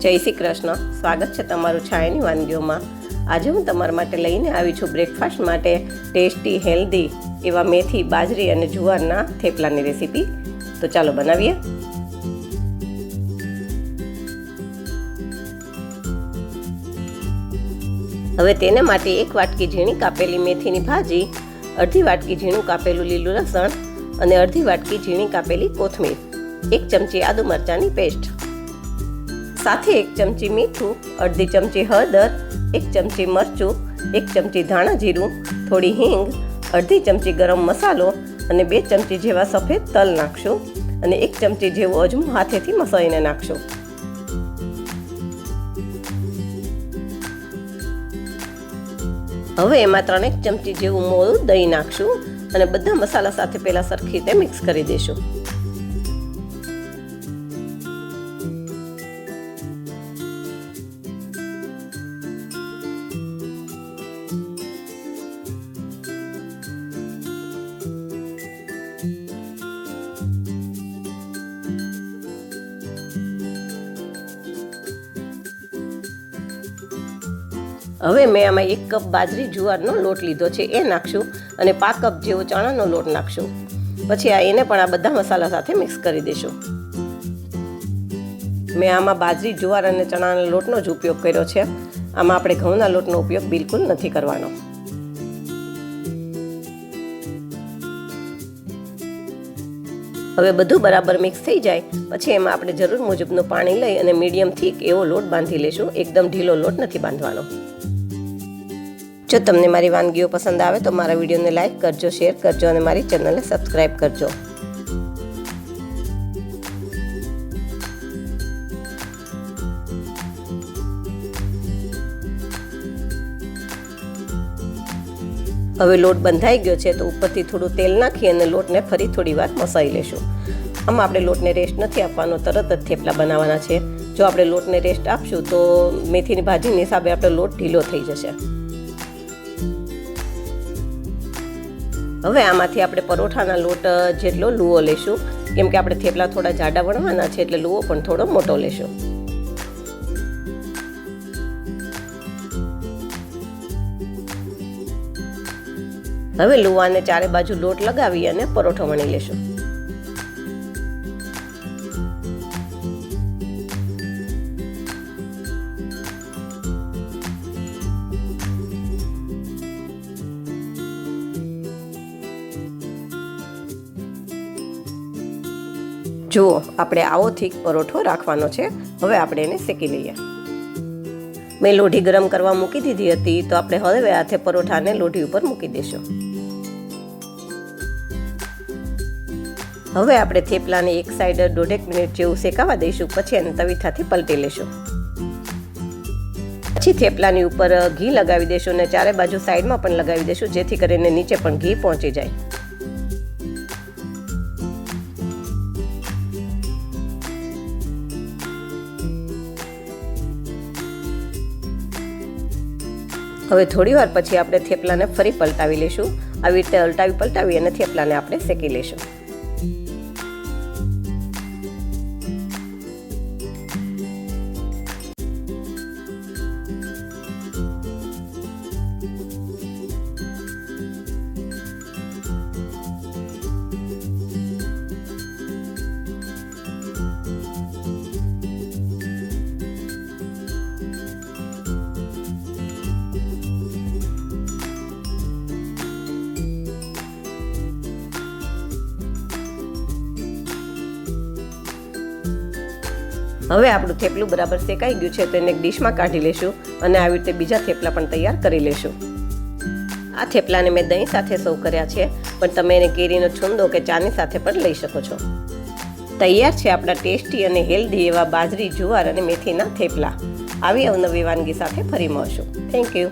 જય શ્રી કૃષ્ણ. સ્વાગત છે તમારું છાયાની વાનગીઓમાં. આજે હું તમારા માટે લઈને આવી છું બ્રેકફાસ્ટ માટે ટેસ્ટી હેલ્ધી એવા મેથી, બાજરી અને જુવારના થેપલાની રેસીપી. તો ચાલો બનાવીએ. હવે તેને માટે 1 વાટકી ઝીણી કાપેલી મેથીની ભાજી, અડધી વાટકી ઝીણું કાપેલું લીલું લસણ અને અડધી વાટકી ઝીણી કાપેલી કોથમીર, 1 ચમચી આદુ મરચાંની પેસ્ટ, સાથે 1 ચમચી મીઠું, અડધી ચમચી હળદર, 1 ચમચી મરચું, 1 ચમચી ધાણા જીરું, થોડી હિંગ, અડધી ચમચી ગરમ મસાલો અને 2 ચમચી જેવા સફેદ તલ નાખશું અને 1 ચમચી જેવું અજમું હાથેથી મસળીને નાખશું. હવે એમાં 3 ચમચી જેવું મોળું દહીં નાખશું અને બધા મસાલા સાથે પહેલા સરખી રીતે મિક્સ કરી દઈશું. હવે મેં આમાં 1 કપ બાજરી જુવારનો લોટ લીધો છે, એ નાખશું અને 5 કપ જેવો ચણાનો લોટ નાખશું. પછી એને પણ આ બધા મસાલા સાથે મિક્સ કરી દઈશું. મેં આમાં બાજરી, જુવાર અને ચણાના લોટનો જ ઉપયોગ કર્યો છે. આમાં આપણે ઘઉંના લોટનો ઉપયોગ બિલકુલ નથી કરવાનો. હવે બધું બરાબર મિક્સ થઈ જાય પછી એમાં આપણે જરૂર મુજબનું પાણી લઈ અને મીડિયમ થીક એવો લોટ બાંધી લેશું. એકદમ ઢીલો લોટ નથી બાંધવાનો. જો તમને મારી વાનગીઓ પસંદ આવે તો મારા વિડીયોને લાઈક કરજો, શેર કરજો અને મારી ચેનલને સબસ્ક્રાઈબ કરજો. હવે લોટ બંધાઈ ગયો છે તો ઉપરથી થોડું તેલ નાખી અને લોટને ફરી થોડી વાર મસાઈ લેશું. આમાં આપણે લોટને રેસ્ટ નથી આપવાનો, તરત જ થેપલા બનાવવાના છે. જો આપણે લોટને રેસ્ટ આપશું તો મેથીની ભાજીની હિસાબે આપણો લોટ ઢીલો થઈ જશે. હવે આમાંથી આપણે પરોઠાના લોટ જેટલો લુવો લેશું, કેમ કે આપણે થેપલા થોડા જાડા વણવાના છે એટલે લુવો પણ થોડો મોટો લેશું. હવે લુવાને ચારે બાજુ લોટ લગાવી અને પરોઠો વણી લેશું. જુઓ, આપણે આવો થીક પરોઠો રાખવાનો છે. હવે આપણે એને શેકી લઈએ. મેં લોઢી ગરમ કરવા મૂકી દીધી હતી તો આપણે હવે હાથે પરોઠાને લોઢી ઉપર મૂકી દઈશું. હવે આપણે થેપલાને એક સાઈડ 1.5 મિનિટ જેવું શેકાવા દઈશું. પછી એને તવીથાથી પલટી લેશું. પછી થેપલાની ઉપર ઘી લગાવી દઈશું અને ચારે બાજુ સાઈડમાં પણ લગાવી દઈશું, જેથી કરીને નીચે પણ ઘી પહોંચી જાય. હવે થોડી વાર પછી આપણે થેપલાને ફરી પલટાવી લેશું. આવી રીતે પલટાવી અને થેપલાને આપણે શેકી લેશું. હવે આપણું થેપલું બરાબર શેકાઈ ગયું છે તો એને એક ડીશમાં કાઢી લેશું અને આવી રીતે બીજા થેપલા પણ તૈયાર કરી લેશું. આ થેપલાને મેં દહીં સાથે સર્વ કર્યા છે, પણ તમે એને કેરીનો છુંદો કે ચાની સાથે પણ લઈ શકો છો. તૈયાર છે આપણા ટેસ્ટી અને હેલ્ધી એવા બાજરી, જુવાર અને મેથીના થેપલા. આવી અવનવી વાનગી સાથે ફરી મળશું. Thank you.